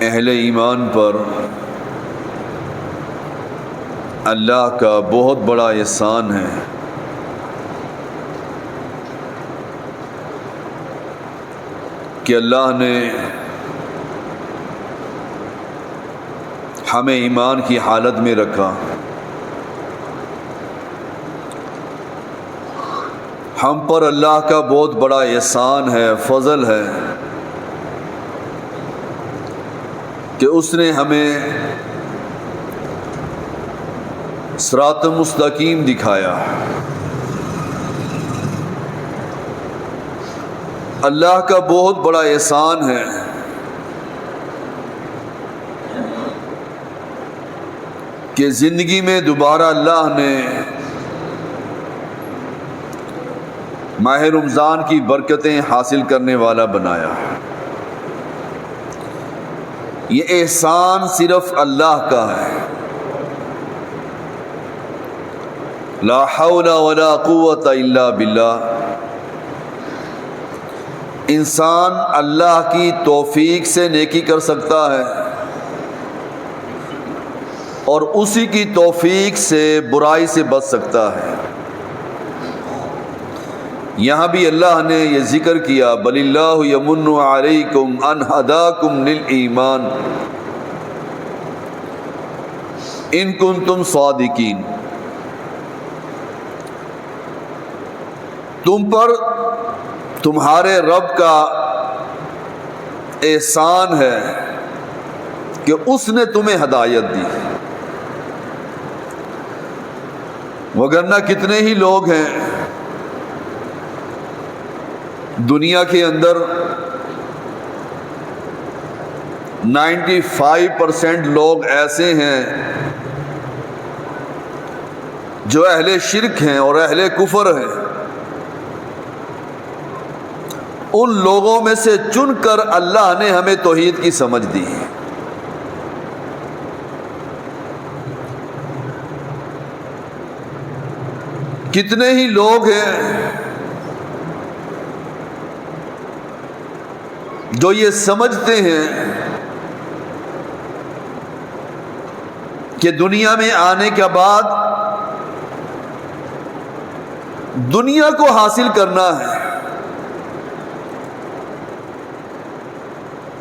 اہل ایمان پر اللہ کا بہت بڑا احسان ہے کہ اللہ نے ہمیں ایمان کی حالت میں رکھا. ہم پر اللہ کا بہت بڑا احسان ہے، فضل ہے کہ اس نے ہمیں صراط مستقیم دکھایا. اللہ کا بہت بڑا احسان ہے کہ زندگی میں دوبارہ اللہ نے ماہ رمضان کی برکتیں حاصل کرنے والا بنایا. یہ احسان صرف اللہ کا ہے. لا حول ولا قوت الا باللہ. انسان اللہ کی توفیق سے نیکی کر سکتا ہے اور اسی کی توفیق سے برائی سے بچ سکتا ہے. یہاں بھی اللہ نے یہ ذکر کیا بل اللہ یمن علیکم ان ہداکم للایمان ان کنتم صادقین. تم پر تمہارے رب کا احسان ہے کہ اس نے تمہیں ہدایت دی. وگرنہ کتنے ہی لوگ ہیں دنیا کے اندر 95% لوگ ایسے ہیں جو اہل شرک ہیں اور اہل کفر ہیں. ان لوگوں میں سے چن کر اللہ نے ہمیں توحید کی سمجھ دی. کتنے ہی لوگ ہیں جو یہ سمجھتے ہیں کہ دنیا میں آنے کے بعد دنیا کو حاصل کرنا ہے.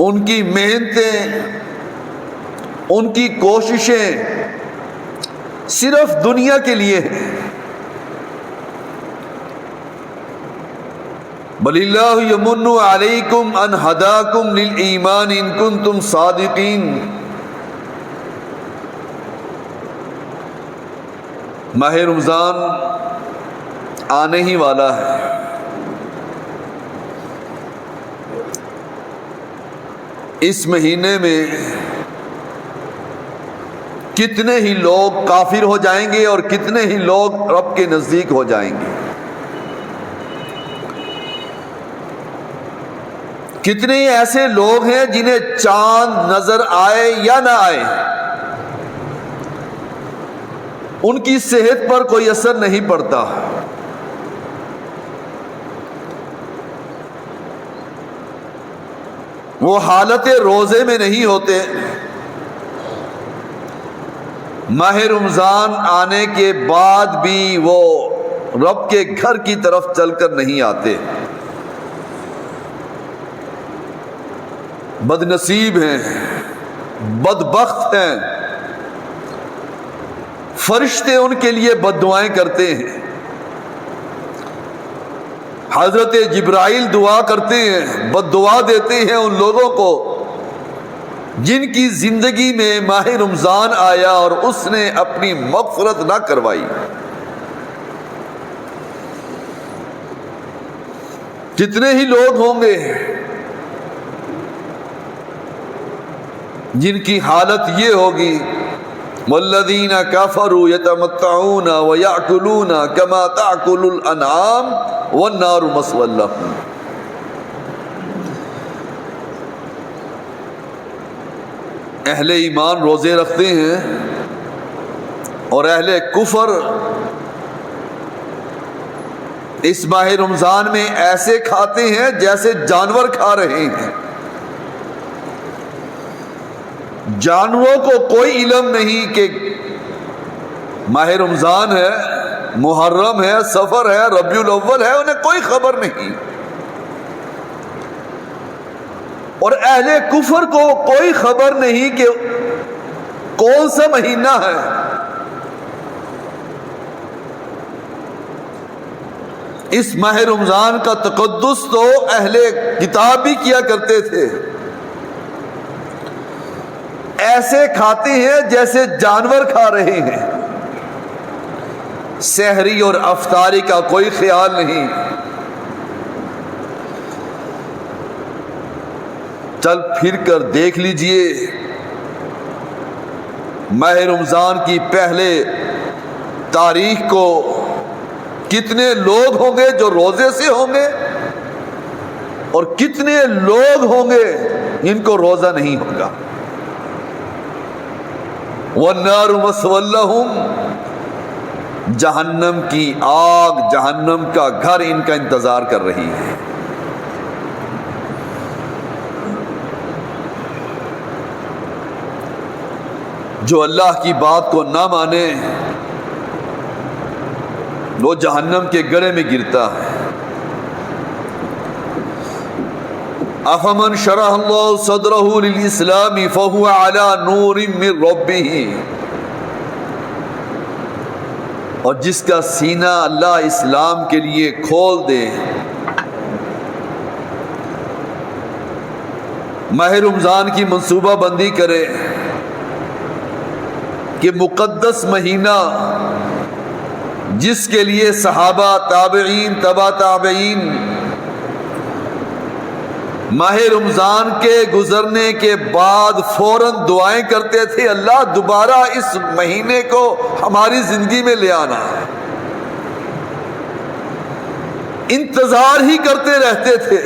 ان کی محنتیں، ان کی کوششیں صرف دنیا کے لیے ہیں. بل اللہ یمن علیکم ان ہداکم للایمان ان کنتم صادقین. ماہ رمضان آنے ہی والا ہے. اس مہینے میں کتنے ہی لوگ کافر ہو جائیں گے اور کتنے ہی لوگ رب کے نزدیک ہو جائیں گے. کتنے ہی ایسے لوگ ہیں جنہیں چاند نظر آئے یا نہ آئے ان کی صحت پر کوئی اثر نہیں پڑتا. وہ حالت روزے میں نہیں ہوتے. ماہ رمضان آنے کے بعد بھی وہ رب کے گھر کی طرف چل کر نہیں آتے. بد نصیب ہیں، بدبخت ہیں. فرشتے ان کے لیے بد دعائیں کرتے ہیں. حضرت جبرائیل دعا کرتے ہیں، بد دعا دیتے ہیں ان لوگوں کو جن کی زندگی میں ماہ رمضان آیا اور اس نے اپنی مغفرت نہ کروائی. کتنے ہی لوگ ہوں گے جن کی حالت یہ ہوگی والذین کفروا یتمتعون ویأکلون کما تأکل الانعام والنار مثوی لهم. اہل ایمان روزے رکھتے ہیں اور اہل کفر اس ماہ رمضان میں ایسے کھاتے ہیں جیسے جانور کھا رہے ہیں. جانوروں کو کوئی علم نہیں کہ ماہ رمضان ہے، محرم ہے، سفر ہے، ربیع الاول ہے، انہیں کوئی خبر نہیں. اور اہل کفر کو کوئی خبر نہیں کہ کون سا مہینہ ہے. اس ماہ رمضان کا تقدس تو اہل کتاب بھی کیا کرتے تھے. ایسے کھاتے ہیں جیسے جانور کھا رہے ہیں، سحری اور افطاری کا کوئی خیال نہیں. چل پھر کر دیکھ لیجئے ماہ رمضان کی پہلے تاریخ کو کتنے لوگ ہوں گے جو روزے سے ہوں گے اور کتنے لوگ ہوں گے جن کو روزہ نہیں ہوگا. وَالنَّارُ مَثْوًى لَهُمْ، جہنم کی آگ، جہنم کا گھر ان کا انتظار کر رہی ہے. جو اللہ کی بات کو نہ مانے وہ جہنم کے گڑھے میں گرتا ہے. افمن شرح اللہ صدرہ للاسلام فہو علی نور من ربہ، اور جس کا سینہ اللہ اسلام کے لیے کھول دے. ماہ رمضان کی منصوبہ بندی کرے کہ مقدس مہینہ جس کے لیے صحابہ، تابعین، تبع تابعین ماہ رمضان کے گزرنے کے بعد فوراً دعائیں کرتے تھے، اللہ دوبارہ اس مہینے کو ہماری زندگی میں لے آنا. انتظار ہی کرتے رہتے تھے.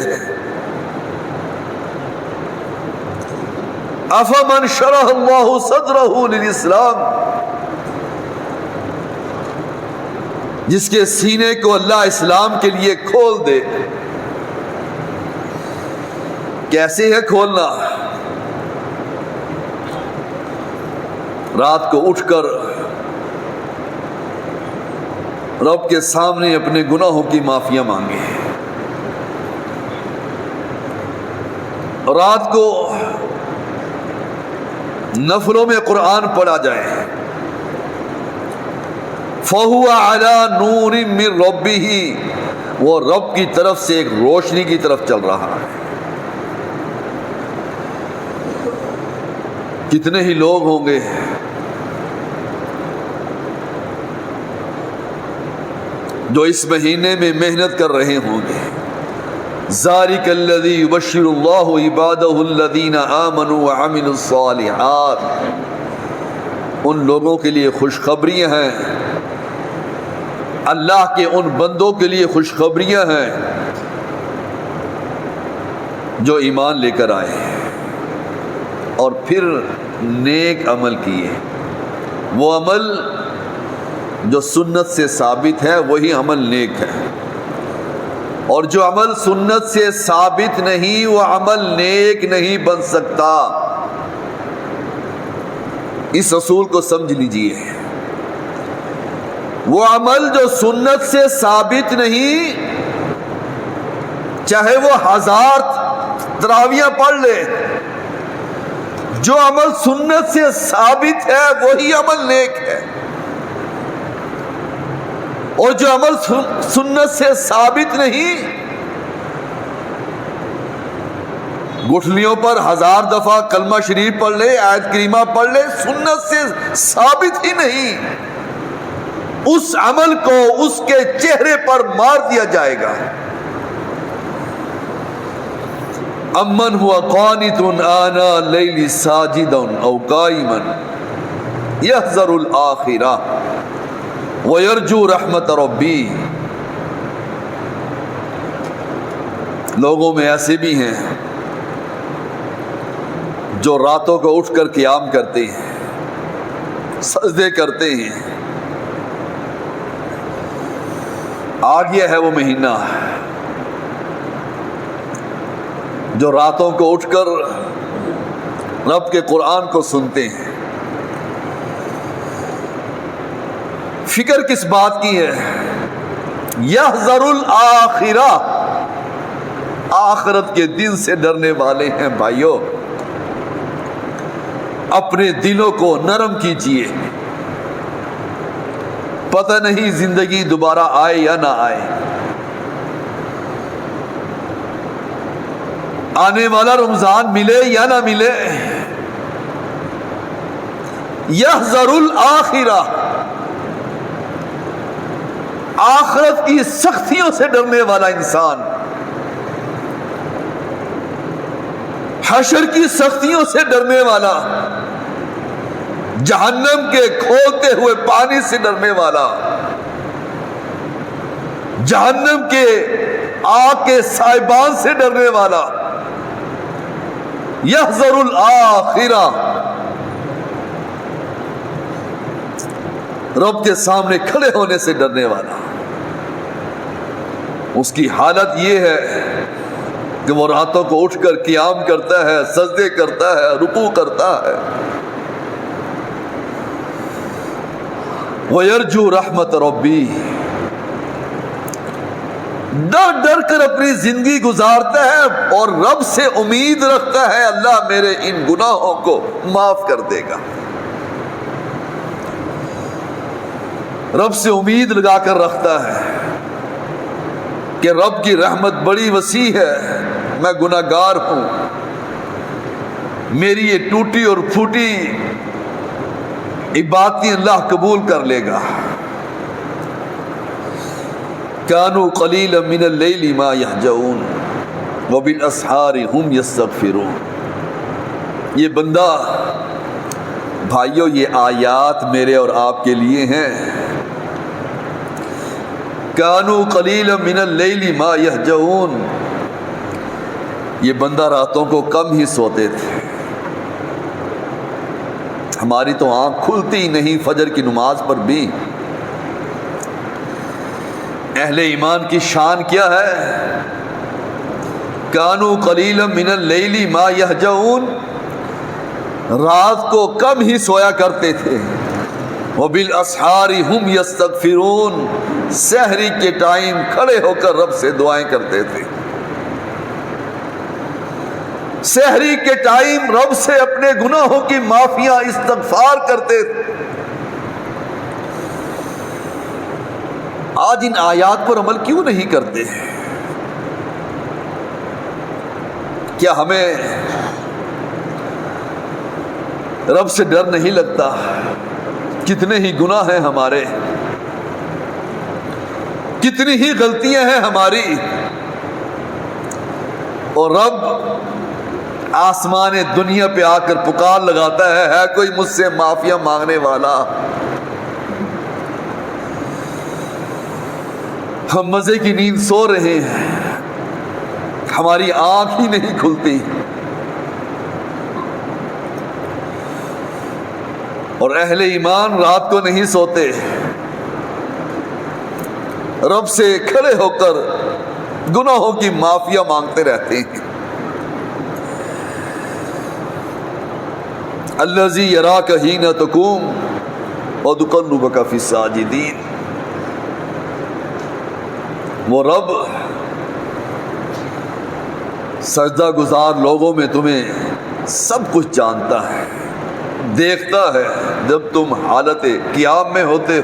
افمن شرح اللہ صدرہ للاسلام، جس کے سینے کو اللہ اسلام کے لیے کھول دے. کیسے ہے کھولنا؟ رات کو اٹھ کر رب کے سامنے اپنے گناہوں کی معافیاں مانگے. رات کو نفلوں میں قرآن پڑھا جائے. فَهُوَ عَلَى نُورٍ مِّن رَبِّهِ، وہ رب کی طرف سے ایک روشنی کی طرف چل رہا ہے. کتنے ہی لوگ ہوں گے جو اس مہینے میں محنت کر رہے ہوں گے. ذَلِكَ الَّذِي يُبَشِّرُ اللَّهُ عِبَادَهُ الَّذِينَ آمَنُوا وَعَمِلُوا الصَّالِحَاتِ، ان لوگوں کے لیے خوشخبریاں ہیں، اللہ کے ان بندوں کے لیے خوشخبریاں ہیں جو ایمان لے کر آئے اور پھر نیک عمل کیے. وہ عمل جو سنت سے ثابت ہے وہی عمل نیک ہے، اور جو عمل سنت سے ثابت نہیں وہ عمل نیک نہیں بن سکتا. اس اصول کو سمجھ لیجئے. وہ عمل جو سنت سے ثابت نہیں، چاہے وہ 1000 تراویحیں پڑھ لے، جو عمل سنت سے ثابت ہے وہی عمل نیک ہے. اور جو عمل سنت سے ثابت نہیں، گٹھلیوں پر 1000 دفعہ کلمہ شریف پڑھ لے، آیت کریمہ پڑھ لے، سنت سے ثابت ہی نہیں، اس عمل کو اس کے چہرے پر مار دیا جائے گا. امن ہوا قانت آناء اللیل ساجدا او قائما یحذر الآخرہ وَيَرْجُو رَحْمَتَ رَبِّی. لوگوں میں ایسے بھی ہیں جو راتوں کو اٹھ کر قیام کرتے ہیں، سجدے کرتے ہیں. آ گیا ہے وہ مہینہ جو راتوں کو اٹھ کر رب کے قرآن کو سنتے ہیں، فکر کس بات کی ہے؟ یحذر الآخرہ، آخرت کے دن سے ڈرنے والے ہیں۔ بھائیو، اپنے دلوں کو نرم کیجئے، پتہ نہیں زندگی دوبارہ آئے یا نہ آئے، آنے والا رمضان ملے یا نہ ملے۔ یحذر الآخرہ، آخرت کی سختیوں سے ڈرنے والا انسان، حشر کی سختیوں سے ڈرنے والا، جہنم کے کھولتے ہوئے پانی سے ڈرنے والا، جہنم کے آگ کے سائبان سے ڈرنے والا، یحذر الآخرہ، رب کے سامنے کھڑے ہونے سے ڈرنے والا، اس کی حالت یہ ہے کہ وہ راتوں کو اٹھ کر قیام کرتا ہے، سجدے کرتا ہے، رکوع کرتا ہے، وَيَرْجُو رَحْمَةَ رَبِّهِ، ڈر ڈر کر اپنی زندگی گزارتا ہے اور رب سے امید رکھتا ہے اللہ میرے ان گناہوں کو معاف کر دے گا۔ رب سے امید لگا کر رکھتا ہے کہ رب کی رحمت بڑی وسیع ہے، میں گناہگار ہوں، میری یہ ٹوٹی اور پھوٹی عبادتیں اللہ قبول کر لے گا۔ کانوا قلیلا من اللیل ما یہجعون وبالاسحار ہم یستغفرون۔ یہ بندہ، بھائیو، یہ آیات میرے اور آپ کے لیے ہیں۔ کانوا قلیلا من اللیل ما یہجعون، یہ بندہ راتوں کو کم ہی سوتے تھے، ہماری تو آنکھ کھلتی ہی نہیں فجر کی نماز پر بھی۔ اہل ایمان کی شان کیا ہے؟ کانوا قلیلا من اللیل ما یہجعون، رات کو کم ہی سویا کرتے تھے، وبالاسحار ہم یستغفرون، سحری کے ٹائم کھڑے ہو کر رب سے دعائیں کرتے تھے، سحری کے ٹائم رب سے اپنے گناہوں کی معافیاں استغفار کرتے تھے۔ آج ان آیات پر عمل کیوں نہیں کرتے؟ کیا ہمیں رب سے ڈر نہیں لگتا؟ کتنے ہی گناہ ہیں ہمارے، کتنی ہی غلطیاں ہیں ہماری، اور رب آسمان دنیا پہ آ کر پکار لگاتا ہے کوئی مجھ سے معافیاں مانگنے والا؟ ہم مزے کی نیند سو رہے ہیں، ہماری آنکھ ہی نہیں کھلتی، اور اہل ایمان رات کو نہیں سوتے، رب سے کھڑے ہو کر گناہوں کی معافیاں مانگتے رہتے ہیں۔ الذی یراک حین تقوم وتقلبک فی الساجدین، وہ رب سجدہ گزار لوگوں میں تمہیں سب کچھ جانتا ہے، دیکھتا ہے، جب تم حالت قیام میں ہوتے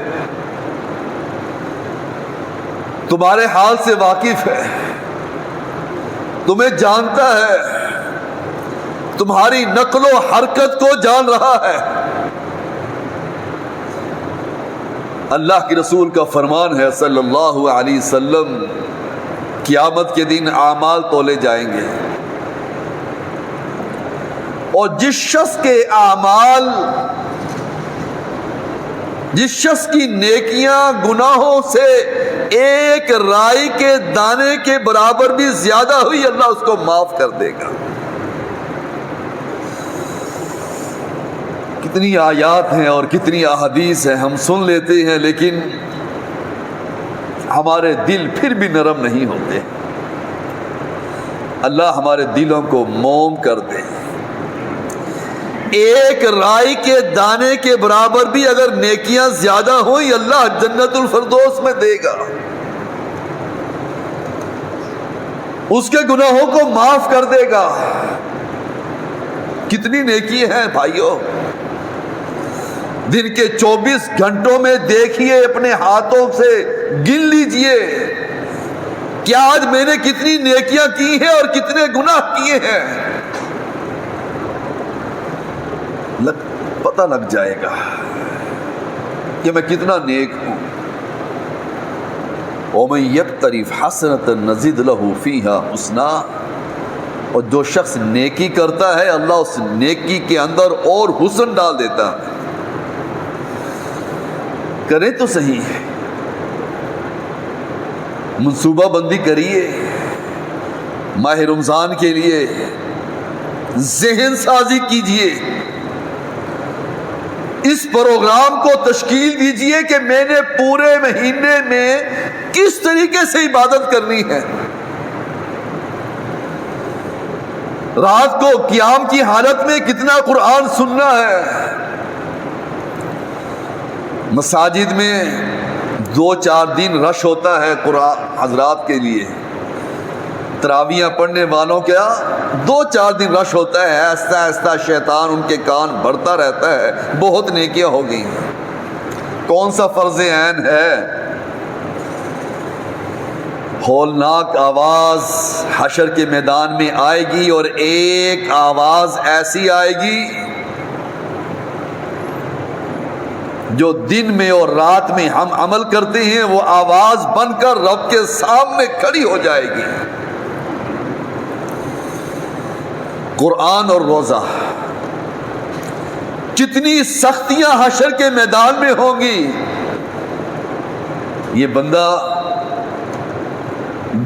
تمہارے حال سے واقف ہے، تمہیں جانتا ہے، تمہاری نقل و حرکت کو جان رہا ہے۔ اللہ کے رسول کا فرمان ہے صلی اللہ علیہ وسلم، قیامت کے دن اعمال تولے جائیں گے، اور جس شخص کے اعمال، جس شخص کی نیکیاں گناہوں سے ایک رائی کے دانے کے برابر بھی زیادہ ہوئی، اللہ اس کو معاف کر دے گا۔ کتنی آیات ہیں اور کتنی احادیث ہیں، ہم سن لیتے ہیں لیکن ہمارے دل پھر بھی نرم نہیں ہوتے۔ اللہ ہمارے دلوں کو موم کر دے۔ ایک رائی کے دانے کے برابر بھی اگر نیکیاں زیادہ ہوئی اللہ جنت الفردوس میں دے گا، اس کے گناہوں کو معاف کر دے گا۔ کتنی نیکی ہیں بھائیو، دن کے 24 گھنٹوں میں دیکھیے، اپنے ہاتھوں سے گن لیجئے کہ آج میں نے کتنی نیکیاں کی ہیں اور کتنے گناہ کیے ہیں، پتہ لگ جائے گا کہ میں کتنا نیک ہوں۔ وَمَن يَقْتَرِفْ حَسَنَةً نَزِدْ لَهُ فِيهَا حُسْنًا، اور جو شخص نیکی کرتا ہے اللہ اس نیکی کے اندر اور حسن ڈال دیتا ہے۔ کریں تو صحیح، منصوبہ بندی کریے ماہ رمضان کے لیے، ذہن سازی کیجئے، اس پروگرام کو تشکیل دیجئے کہ میں نے پورے مہینے میں کس طریقے سے عبادت کرنی ہے۔ رات کو قیام کی حالت میں کتنا قرآن سننا ہے۔ مساجد میں 2-4 دن رش ہوتا ہے قرآن حضرات کے لیے، تراویحاں پڑھنے والوں کا 2-4 دن رش ہوتا ہے، آہستہ آہستہ شیطان ان کے کان بھرتا رہتا ہے، بہت نیکیاں ہو گئی۔ کون سا فرض عین ہے؟ ہولناک آواز حشر کے میدان میں آئے گی، اور ایک آواز ایسی آئے گی جو دن میں اور رات میں ہم عمل کرتے ہیں، وہ آواز بن کر رب کے سامنے کھڑی ہو جائے گی۔ قرآن اور روزہ، کتنی سختیاں حشر کے میدان میں ہوں گی۔ یہ بندہ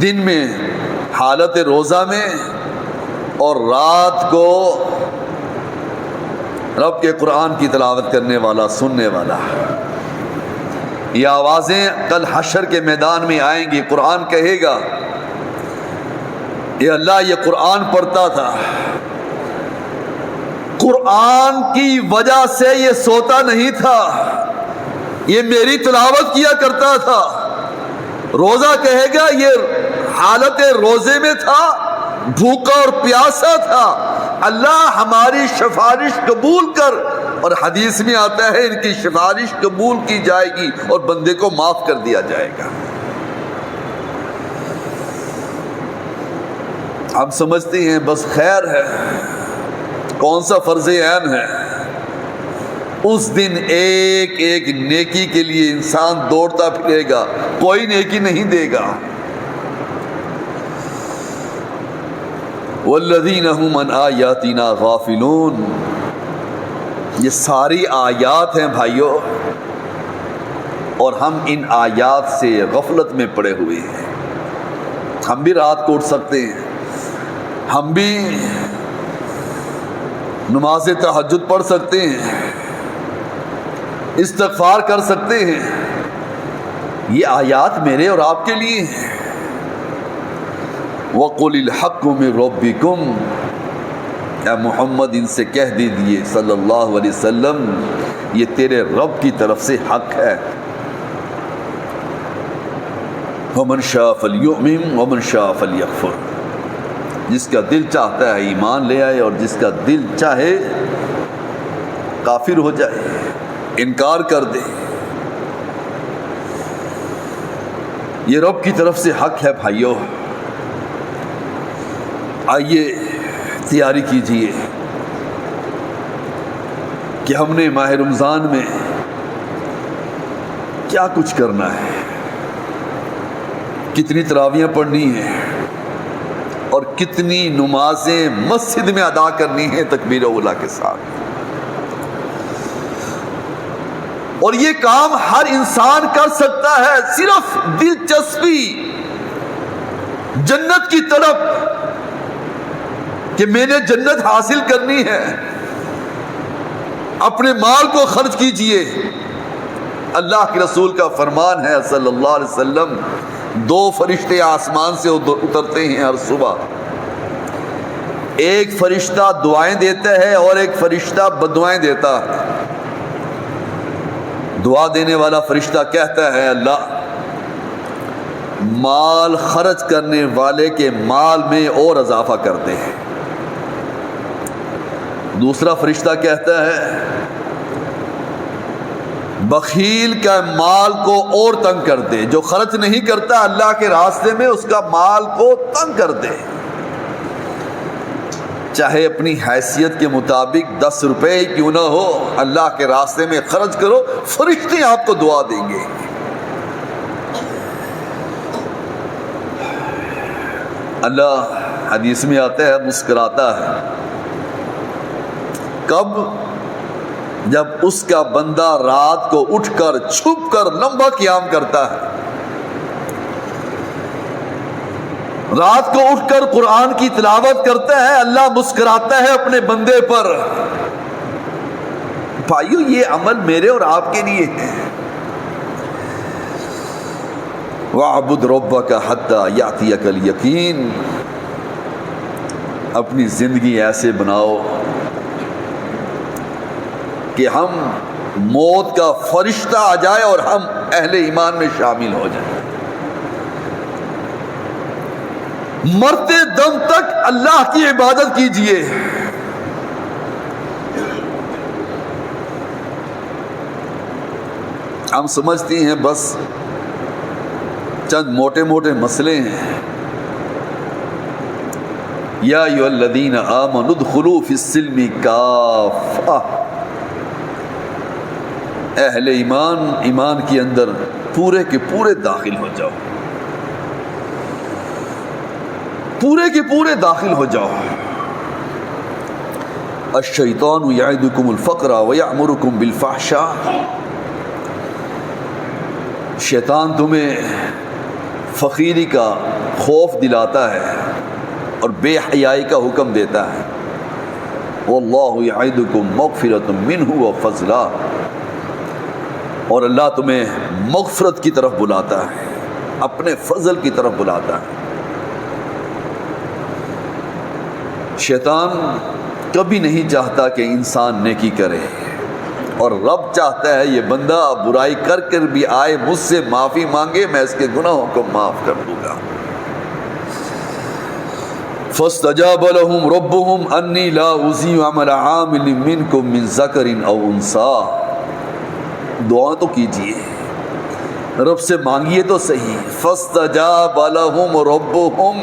دن میں حالت روزہ میں اور رات کو رب کے قرآن کی تلاوت کرنے والا، سننے والا، یہ آوازیں کل حشر کے میدان میں آئیں گی۔ قرآن کہے گا اے اللہ یہ قرآن پڑھتا تھا، قرآن کی وجہ سے یہ سوتا نہیں تھا، یہ میری تلاوت کیا کرتا تھا۔ روزہ کہے گا یہ حالت روزے میں تھا، بھوکا اور پیاسا تھا، اللہ ہماری سفارش قبول کر، اور حدیث میں آتا ہے ان کی سفارش قبول کی جائے گی اور بندے کو معاف کر دیا جائے گا۔ ہم سمجھتے ہیں بس خیر ہے، کون سا فرض عین ہے؟ اس دن ایک ایک نیکی کے لیے انسان دوڑتا پھرے گا، کوئی نیکی نہیں دے گا۔ والذین هم عن آیاتنا غافلون، یہ ساری آیات ہیں بھائیو، اور ہم ان آیات سے غفلت میں پڑے ہوئے ہیں۔ ہم بھی رات کو اٹھ سکتے ہیں، ہم بھی نماز تہجد پڑھ سکتے ہیں، استغفار کر سکتے ہیں، یہ آیات میرے اور آپ کے لیے ہیں۔ وَقُلِ الْحَقُّ مِن رَبِّكُمْ، اے محمد ان سے کہہ دیجئے صلی اللہ علیہ وسلم یہ تیرے رب کی طرف سے حق ہے۔ وَمَن شَاءَ فَلْيُؤْمِن وَمَن شَاءَ فَلْيَكْفُرْ، جس کا دل چاہتا ہے ایمان لے آئے اور جس کا دل چاہے کافر ہو جائے، انکار کر دے۔ یہ رب کی طرف سے حق ہے بھائیو۔ آئیے تیاری کیجئے کہ ہم نے ماہ رمضان میں کیا کچھ کرنا ہے، کتنی تراویحیں پڑھنی ہیں اور کتنی نمازیں مسجد میں ادا کرنی ہیں تکبیر اولیٰ کے ساتھ۔ اور یہ کام ہر انسان کر سکتا ہے، صرف دلچسپی جنت کی طرف کہ میں نے جنت حاصل کرنی ہے۔ اپنے مال کو خرچ کیجئے۔ اللہ کے رسول کا فرمان ہے صلی اللہ علیہ وسلم، 2 فرشتے آسمان سے اترتے ہیں ہر صبح، ایک فرشتہ دعائیں دیتا ہے اور ایک فرشتہ بددعائیں دیتا ہے۔ دعا دینے والا فرشتہ کہتا ہے اللہ مال خرچ کرنے والے کے مال میں اور اضافہ کرتے ہیں۔ دوسرا فرشتہ کہتا ہے بخیل کا مال کو اور تنگ کر دے، جو خرچ نہیں کرتا اللہ کے راستے میں اس کا مال کو تنگ کر دے، چاہے اپنی حیثیت کے مطابق 10 روپے کیوں نہ ہو، اللہ کے راستے میں خرچ کرو، فرشتے آپ کو دعا دیں گے۔ اللہ حدیث میں آتا ہے مسکراتا ہے، کب؟ جب اس کا بندہ رات کو اٹھ کر چھپ کر لمبا قیام کرتا ہے، رات کو اٹھ کر قرآن کی تلاوت کرتا ہے، اللہ مسکراتا ہے اپنے بندے پر۔ بھائیو یہ عمل میرے اور آپ کے لیے ہے۔ وَاعْبُدْ رَبَّكَ حَتَّى يَأْتِيَكَ الْيَقِينُ، اپنی زندگی ایسے بناؤ کہ ہم موت کا فرشتہ آ جائے اور ہم اہل ایمان میں شامل ہو جائیں، مرتے دم تک اللہ کی عبادت کیجئے۔ ہم سمجھتے ہیں بس چند موٹے موٹے مسئلے ہیں، یا ایھا الذین آمنوا ادخلوا فی السلم کافۃ، اہل ایمان کے اندر پورے کے پورے داخل ہو جاؤ، پورے کے پورے داخل ہو جاؤ۔ الشیطان یعدکم الفقر ویأمرکم بالفحشاء، شیطان تمہیں فقیری کا خوف دلاتا ہے اور بے حیائی کا حکم دیتا ہے۔ واللہ یعدکم مغفرۃ منہ وفضلا، اور اللہ تمہیں مغفرت کی طرف بلاتا ہے، اپنے فضل کی طرف بلاتا ہے۔ شیطان کبھی نہیں چاہتا کہ انسان نیکی کرے، اور رب چاہتا ہے یہ بندہ برائی کر کر بھی آئے مجھ سے معافی مانگے، میں اس کے گناہوں کو معاف کر دوں گا۔ فَاسْتَجَابَ لَهُمْ رَبُّهُمْ أَنِّي لَا أُضِيعُ عَمَلَ عَامِلٍ مِّنكُم مِّن ذَكَرٍ أَوْ أُنثَىٰ، دعا تو کیجئے، رب سے مانگیے تو صحیح۔ فَاسْتَجَابَ لَهُمْ رَبُّهُمْ،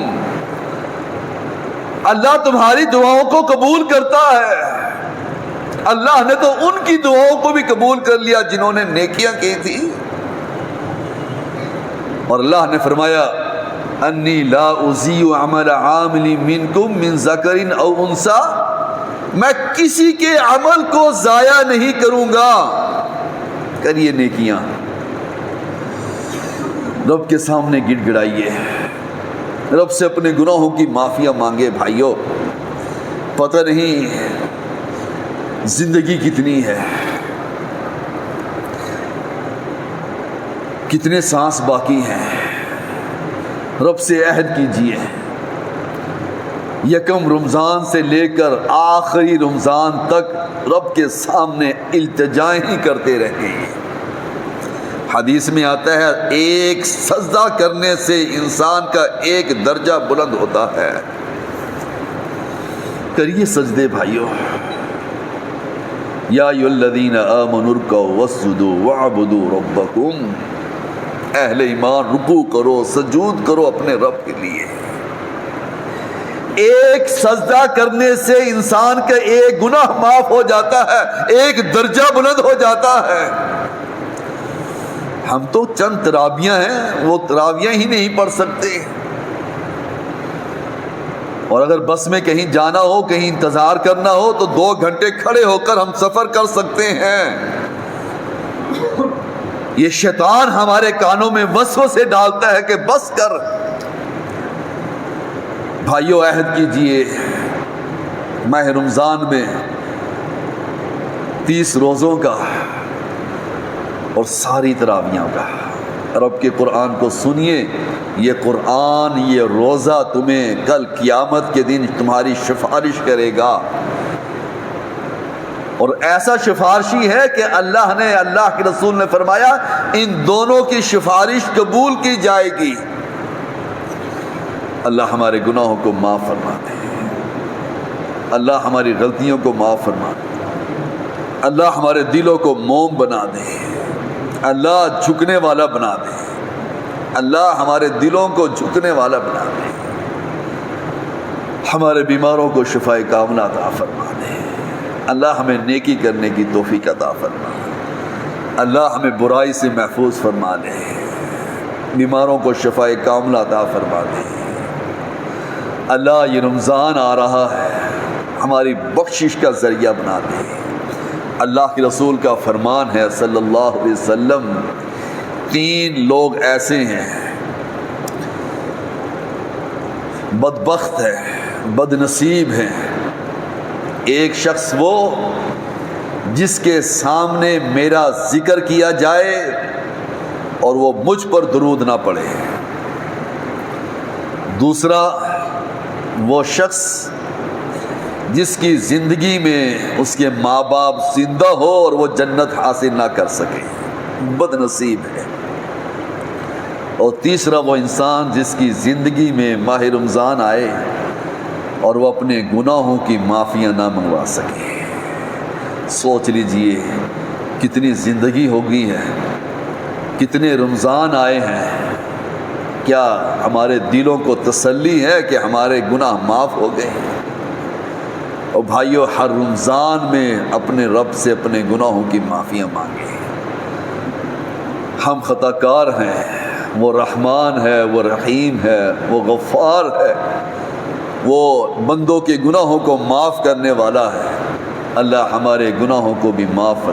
اللہ تمہاری دعاؤں کو قبول کرتا ہے۔ اللہ نے تو ان کی دعاؤں کو بھی قبول کر لیا جنہوں نے نیکیاں کی تھی، اور اللہ نے فرمایا انی لا اضیع عمل عامل منکم من ذکر او انثی، میں کسی کے عمل کو ضائع نہیں کروں گا۔ کریے نیکیاں، رب کے سامنے گڑ گڑائیے، رب سے اپنے گناہوں کی معافیاں مانگے۔ بھائیو پتہ نہیں زندگی کتنی ہے، کتنے سانس باقی ہیں، رب سے عہد کیجئے، یکم رمضان سے لے کر آخری رمضان تک رب کے سامنے التجائیں ہی کرتے رہیں۔ حدیث میں آتا ہے ایک سجدہ کرنے سے انسان کا ایک درجہ بلند ہوتا ہے۔ کریے سجدے بھائیو۔ یا ایھا الذین آمنوا ارکعوا واسجدوا واعبدوا ربکم، اہل ایمان رکوع کرو، سجود کرو اپنے رب کے لیے۔ ایک سجدہ کرنے سے انسان کا ایک گناہ معاف ہو جاتا ہے، ایک درجہ بلند ہو جاتا ہے۔ ہم تو چند تراویحیں ہیں، وہ تراویحیں ہی نہیں پڑھ سکتے، اور اگر بس میں کہیں جانا ہو، کہیں انتظار کرنا ہو تو 2 گھنٹے کھڑے ہو کر ہم سفر کر سکتے ہیں۔ یہ شیطان ہمارے کانوں میں وسوسے ڈالتا ہے کہ بس کر۔ بھائیو عہد کیجئے، ماہ رمضان میں 30 روزوں کا اور ساری تراویحوں کا رب کے قرآن کو سنیے. یہ قرآن، یہ روزہ تمہیں کل قیامت کے دن تمہاری سفارش کرے گا، اور ایسا سفارشی ہے کہ اللہ کے رسول نے فرمایا ان دونوں کی سفارش قبول کی جائے گی. اللہ ہمارے گناہوں کو معاف فرما دے، اللہ ہماری غلطیوں کو معاف فرما دے، اللہ ہمارے دلوں کو موم بنا دے، اللہ جھکنے والا بنا دے، اللہ ہمارے دلوں کو جھکنے والا بنا دے، ہمارے بیماروں کو شفائے کاملہ عطا فرما دے، اللہ ہمیں نیکی کرنے کی توفیق عطا فرما دے، اللہ ہمیں برائی سے محفوظ فرما دے، بیماروں کو شفائے کاملہ عطا فرما دے. اللہ یہ رمضان آ رہا ہے، ہماری بخشش کا ذریعہ بنا دے. اللہ کے رسول کا فرمان ہے صلی اللہ علیہ وسلم، 3 لوگ ایسے ہیں بدبخت ہے، بد نصیب ہیں. ایک شخص وہ جس کے سامنے میرا ذکر کیا جائے اور وہ مجھ پر درود نہ پڑے. دوسرا وہ شخص جس کی زندگی میں اس کے ماں باپ زندہ ہو اور وہ جنت حاصل نہ کر سکے، بد نصیب ہے. اور تیسرا وہ انسان جس کی زندگی میں ماہ رمضان آئے اور وہ اپنے گناہوں کی معافیاں نہ منگوا سکے. سوچ لیجئے کتنی زندگی ہو گئی ہے، کتنے رمضان آئے ہیں، کیا ہمارے دلوں کو تسلی ہے کہ ہمارے گناہ معاف ہو گئے؟ اور بھائیو، ہر رمضان میں اپنے رب سے اپنے گناہوں کی معافیاں مانگیں. ہم خطا کار ہیں، وہ رحمان ہے، وہ رحیم ہے، وہ غفار ہے، وہ بندوں کے گناہوں کو معاف کرنے والا ہے. اللہ ہمارے گناہوں کو بھی معاف فرمائے.